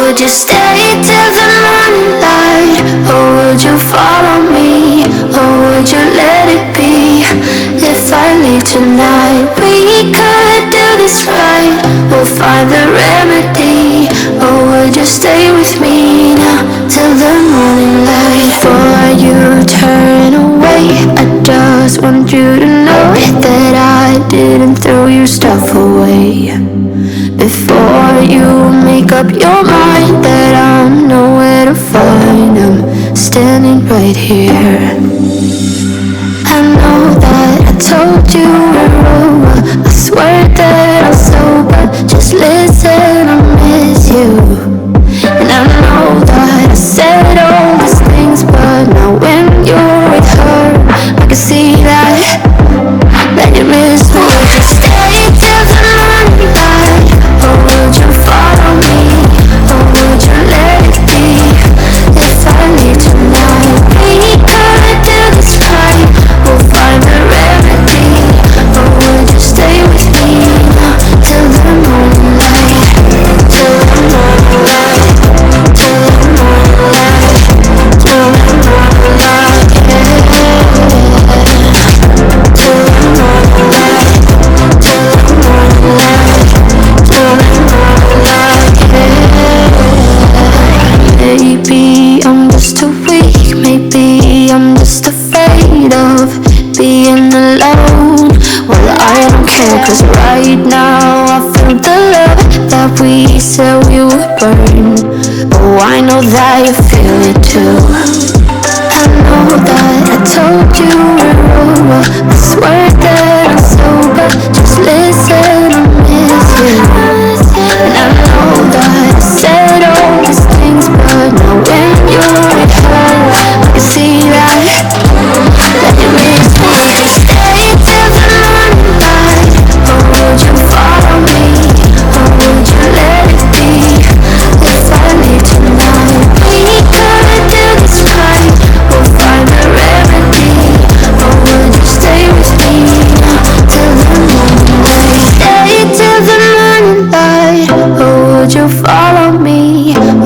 would you stay till the morning light? Or would you follow me? Or would you let it be? If I leave tonight, we could do this right. We'll find the remedy. Or would you stay with me now till the morning light? Before you turn away, I just want you to know that I didn't throw your stuff away. Before you make up your mind that I'm nowhere to find, I'm standing right here. I know that I told you we're over, I swear that I'm sober. Just listen, I miss you. And I know that I said all these things, but now when you're with her, I can see that you miss me. Would you stay till the morning light? Or would you follow me? Or would you let it be? If I leave tonight, we could do this right. We'll find the remedy. Or would you stay with me now till the morning light? Till the morning light. Till the morning light. Till the morning light. Till the morning light. Till the morning light. Till the morning light. Maybe I'm just too weak. Maybe I'm just afraid of being alone. Well, I don't care, 'cause right now I feel the love that we said we would burn. Oh, I know that you feel it too. I know that I told you we're over, I swear that I'm sober. Just listen, I miss you. And I know that I said all these things, but now when you're with her, I can see that you miss me. Would you stay till the morning light? Or would you follow me? Or would you let it be? If I leave tonight, we could do this right. We'll find the remedy. Or would you stay with me now till the morning light? Stay till the morning light. Or would you follow me?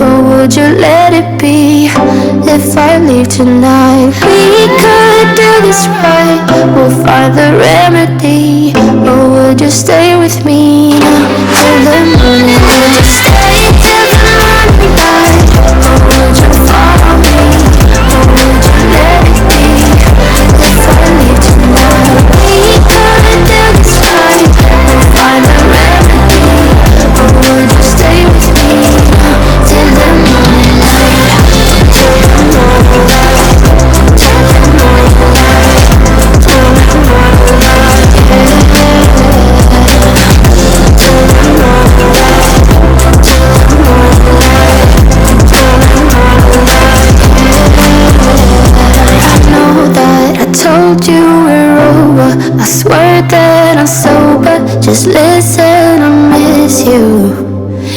Or would you let it be? If I leave tonight, we could do this right. We'll find the remedy. Or would you stay with me now till the morning light? Would you stay till the morning light? Or would you follow me? Or would you let it be? If I leave tonight, we could do this right. We'll find the remedy. Or would you stay with me now till the morning light? Till the morning light. Till the morning light. Till the morning light. Till the morning light. Till the morning light. Till the morning light. I know that I told you we're over, I swear that I'm sober. Just listen, I miss you.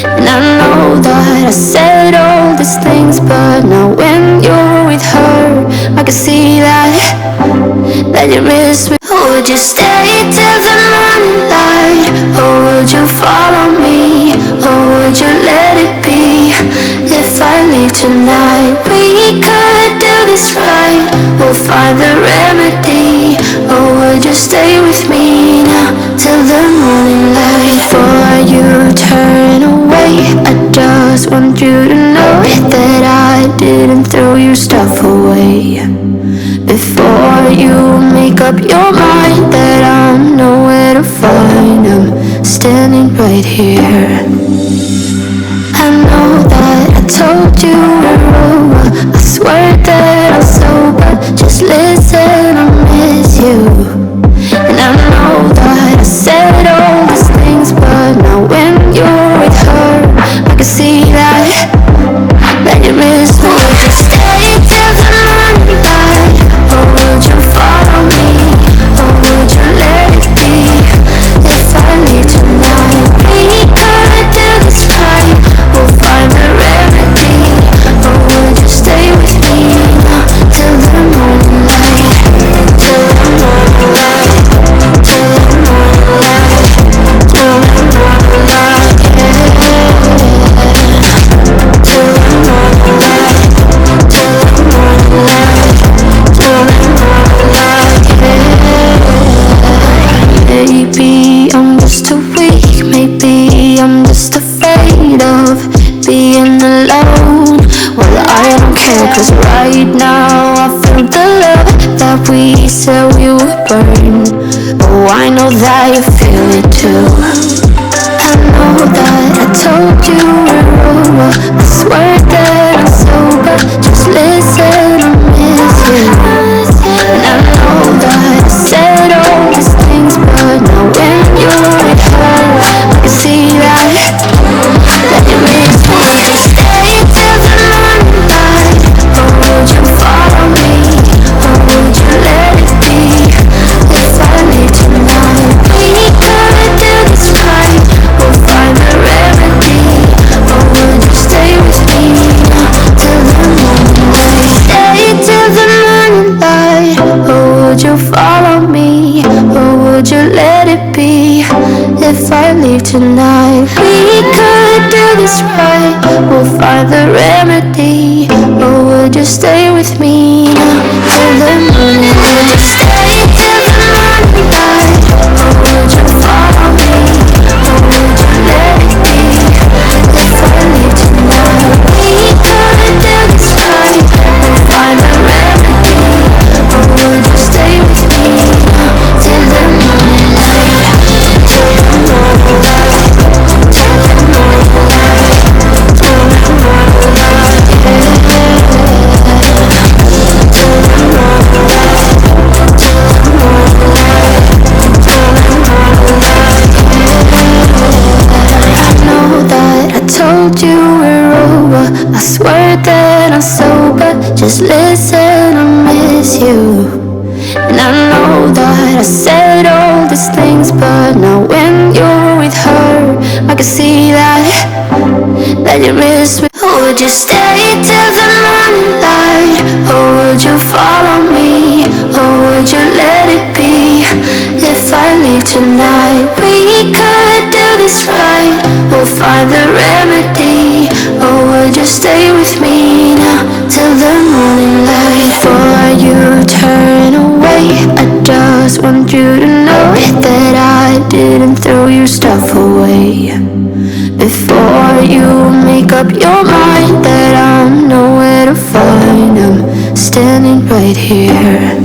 And I know that I said all these things, but now when you're with her, I can see that you miss me. Would you stay till the morning light? Or would you follow me? Or would you let it be? If I leave tonight, we could do this right. We'll find the remedy. Or would you stay with me now till the morning light? Before you turn away, I just want you to know that I didn't throw your stuff away. Before you make up your mind that I'm nowhere to find, I'm standing right here. I know that I told you we're over, I swear that I'm sober. Just listen, I miss you. And I know that I said all these things, but now when you're with her, I can see that you miss me. Would you stay till the morning light? Or would you follow me? Or would you let it be? If I leave tonight, we could do this right. We'll find the remedy. Or would you stay with me now till the morning light? Till the morning light. Till the morning light. Till the morning light. cause right now I feel the love that we said we would burn. Oh, I know that you feel it too. I know that I told you we're over. I swear that I'm sober. Just listen, I miss you. And I know that I said all these things, but now when you're with her, I can see that you miss me. Would you stay till the morning light, or would you follow me, or would you let it be? If I leave tonight, we could do this right. We'll find a remedy, or would you stay with me till the morning light? Stay till the morning light, or would you follow me, or would you let it be? If I leave tonight, we could do this right. We'll find the remedy, or would you stay with me till the morning light? Stay till the morning light, or would you follow me, or would you let it be? If I leave tonight, we could do this right. We'll find the remedy, or would you stay with me till the morning light? Till the morning light, till the morning light, till the morning light, yeah. Till the morning light, till the morning light, till the morning light, yeah. I know that I told you we're over. I swear that I'm sober. Just listen, I miss you. And I know that I said all these things, but now when you're with her, I can see that you miss me. Would you stay till the morning light, or would you follow me, or would you let it be? If I leave tonight, we could do this right. We'll find the remedy, or would you stay with me now till the morning light? Before you turn away, I just want you to know that I didn't throw your stuff away. Before you make up your mind that I'm nowhere to find, I'm standing right here.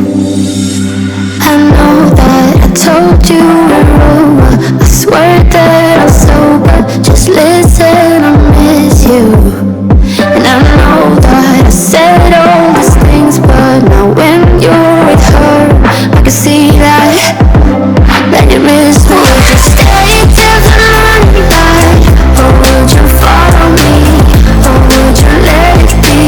I know that I told you we're over. I swear that I'm sober. Just listen, I miss you. And I know that I said all these things, but now when you're with her, I can see that you miss me. Would you stay till the morning light, or would you follow me, or would you let it be?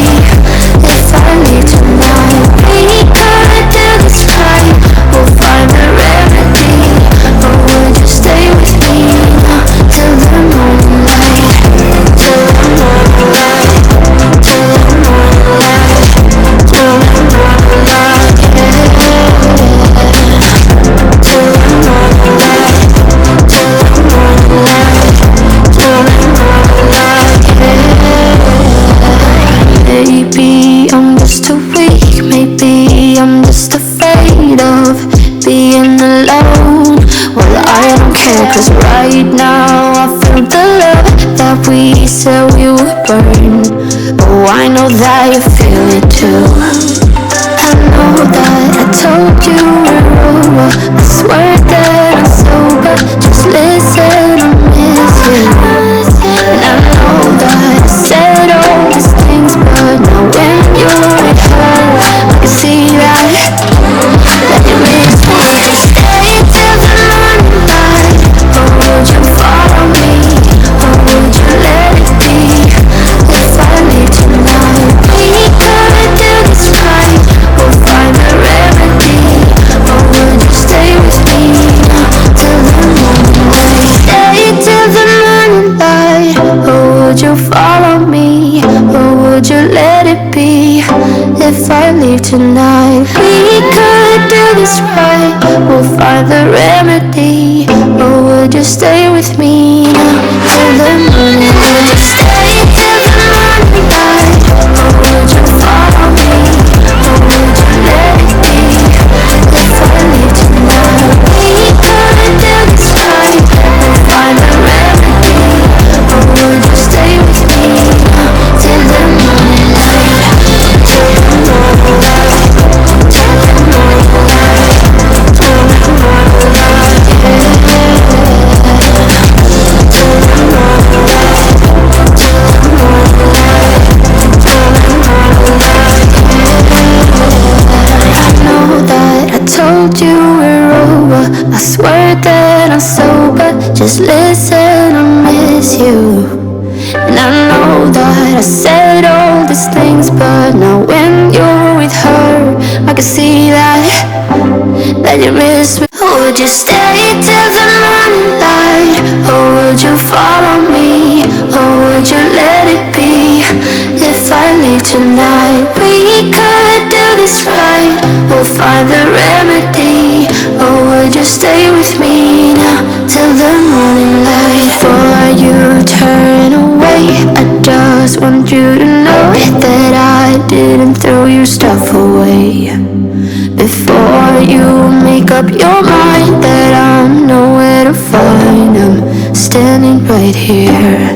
If I leave tonight, we could do this right. We'll find a remedy, or would you stay with me till the morning light? Till the morning light, till the morning light, till the morning light, yeah. Till the morning light, till the morning light, till the morning light, yeah. Maybe I'm just too weak, maybe I'm just afraid of being alone. Well, I don't care, cause right now I feel the love that we said we would burn. Oh, I know that you feel it too. I know that I told you we're over. I swear that I'm sober. Just listen, I miss you. And I know that I said all these things, but now when you're with her, I can see that you miss me. Would you stay till the morning light, or would you follow me, or would you let it be? If I leave tonight, we could do this right. We'll find a remedy, or would you stay with me till the morning light? Stay till the morning light, or would you follow me, or would you let it be? If I leave tonight, we could do this right. We'll find the remedy, or would you stay with me till the morning light? Stay till the morning light, or would you follow me, or would you let it be? If I leave tonight, we could do this right. We'll find the remedy, or would you stay with me till the morning light? you miss me? Would you stay till the morning light? Or would you follow me? Or would you let it be? If I leave tonight, we could do this right. We'll find the remedy. Or would you stay with me now till the morning light? Before you turn away, I just want you to know that I didn't throw your stuff away. Before you make up your mind that I'm nowhere to find, I'm standing right here.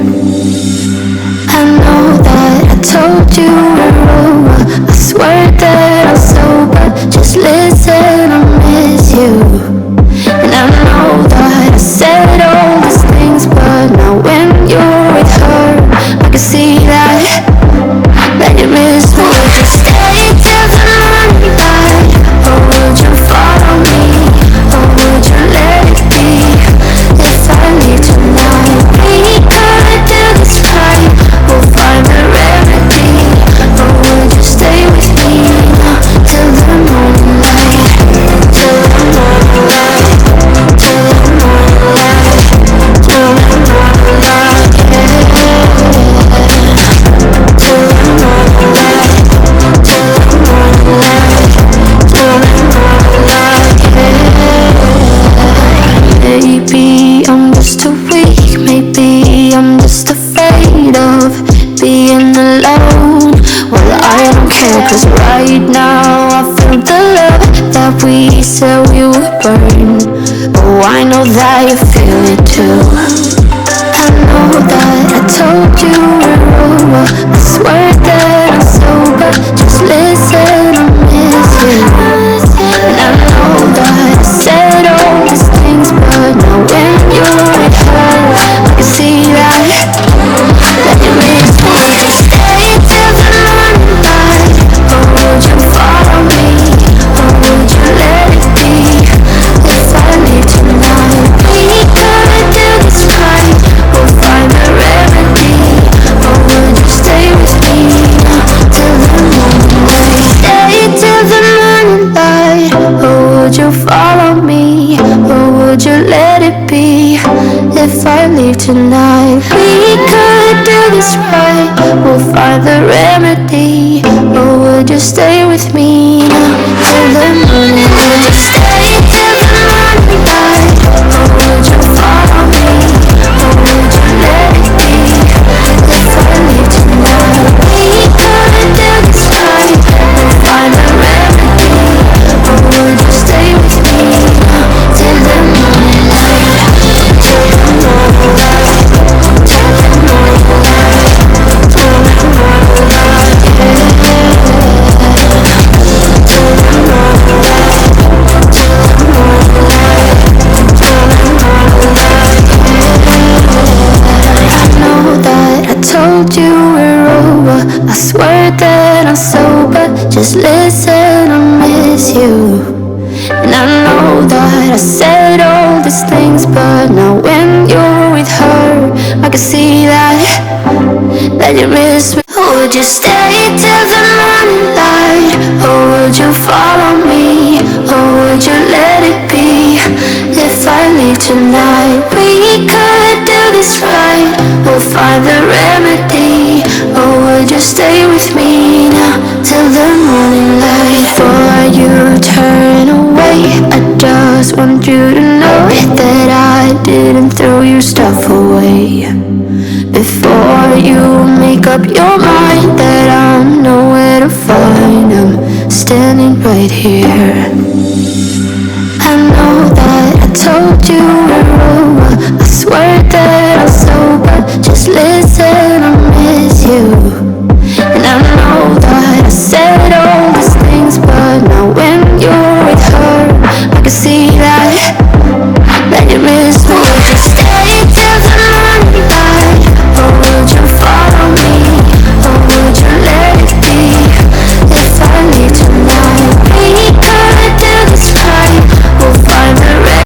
I know that I told you we're over, I swear that I'm sober, just listen, I miss you. And I know that I said all these things, but now when you're with her, I can see that you miss me. Would you stay till the morning light? Or would you follow me? Or would you let it be? If I leave tonight, we could do this right. We'll find the remedy. Or would you stay with me now till the morning light? Till the morning light. Till the morning light. Till the morning light. Till the morning light. Till the morning light. Till the morning light. Maybe I'm just too weak. Maybe I'm just afraid of being alone. Well, I don't care, 'cause right now I feel the love that we said we would burn. Oh, I know that you feel it too. I know that I told you we're over, I swear that I'm sober, just listen, I miss you. And I know that I said all these things, but now when you're with her, I can see that you miss me. Would you stay till the morning light? Or would you follow me? Or would you let it be? If I leave tonight, we could do this right. We'll find the remedy. Or would you stay with me now till the morning light? Stay till the morning light. Or would you follow me? Or would you let it be? If I leave tonight, we could do this right. We'll find the remedy. Or would you stay with me now till the morning light? Would you stay till the morning light? Or would you follow me? Or would you let it be? If I leave tonight, we could do this right. We'll find the remedy. Or would you stay with me now till the morning light? Till the morning light. Till the morning light. Till the morning light. Till the morning light. Till the morning light. Till the morning light. I know that I told you we're over, I swear that I'm sober, just listen, I miss you. And I know that I said all these things, but now when you're with her, I can see that you miss me. Would you stay till the morning light? Or would you follow me? Or would you let it be? If I leave tonight, we could do this right. We'll find the remedy. Or would you stay with me now till the morning light? Before you turn away, I just want you to know that I didn't throw your stuff away. Before you make up your mind that I'm nowhere to find, I'm standing right here. I know that I told you